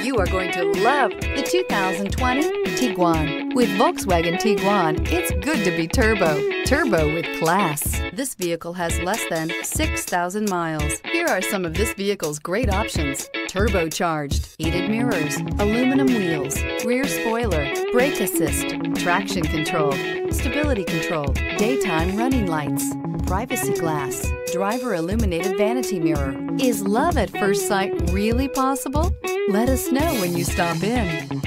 You are going to love the 2020 Tiguan. With Volkswagen Tiguan, it's good to be turbo. Turbo with class. This vehicle has less than 6,000 miles. Here are some of this vehicle's great options: turbocharged, heated mirrors, aluminum wheels, rear spoiler, brake assist, traction control, stability control, daytime running lights, privacy glass, driver illuminated vanity mirror. Is love at first sight really possible? Let us know when you stop in.